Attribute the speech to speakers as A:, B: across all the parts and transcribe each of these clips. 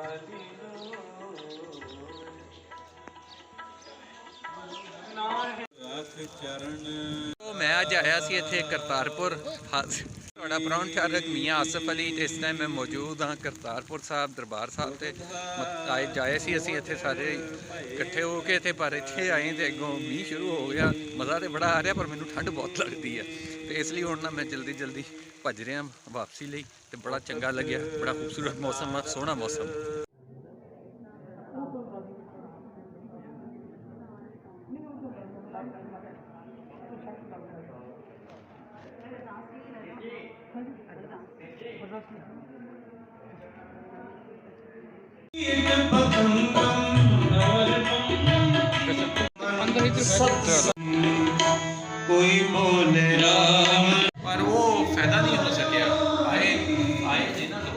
A: मैं अज आया सी इत्थे करतारपुर थोड़ा परौणचारक मियाँ आसफ अली ते इस टाइम मैं मौजूद हाँ करतारपुर साहब दरबार साहब ते आए जाए सी असीं इत्थे सारे इकट्ठे हो के इत्थे पर इत्थे आए ते अगों मींह शुरू हो गया। मज़ा तो बड़ा आ रहा पर मैनूं ठंड बहुत लगती है तो इसलिए हुण ना मैं जल्दी जल्दी भज रहा वापसी लई ते बड़ा चंगा लग्या। बड़ा खूबसूरत मौसम आ, सोहना मौसम। कोई बोले राम पर वो फायदा नहीं हो सकिया। आए आए जिन्हों लोग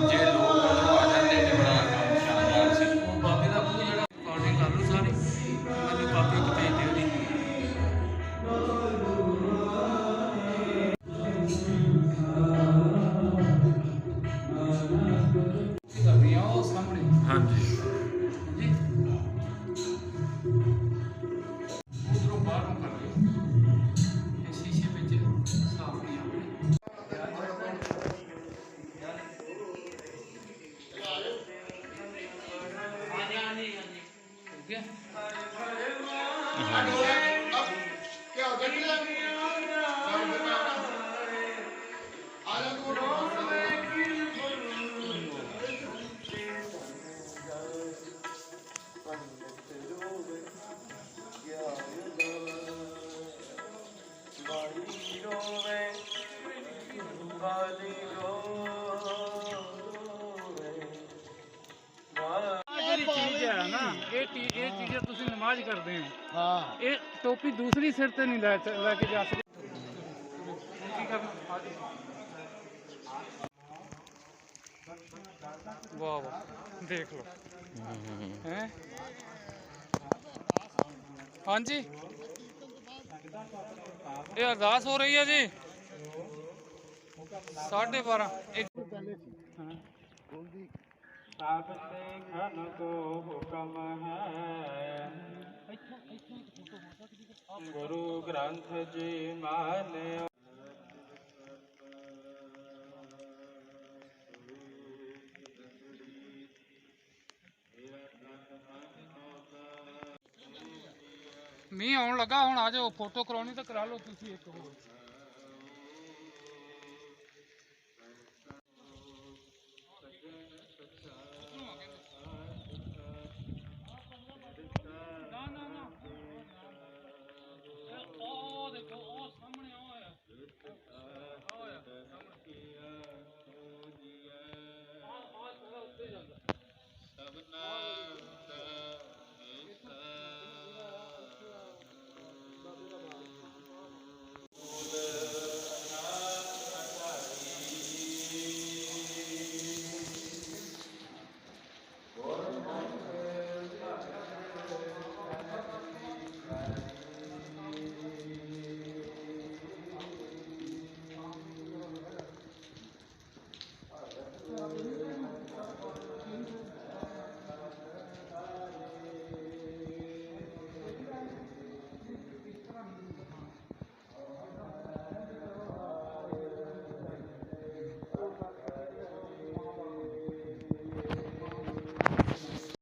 A: जे लोग आ जाते तो बड़ा काम शानदार से बाबे का पूरा जो रिकॉर्डिंग कर लो सारी मैं कापी को भेज दे दी। हाँ जी उधरों बाहरों कर लो शीशे में साफ नहीं आ चीज़ें तुम नमाज करते हैं हाँ ये टोपी दूसरी सिर से नहीं लैके जा सकते। वाह वाह देख लो हैं हाँ जी ये अरदास हो रही है जी 12:30 खन को हुक्म है गुरु ग्रंथ जी माने। मींह आने लगा हुण आ जाओ फोटो करानी तो करा लो तुसी एक होर।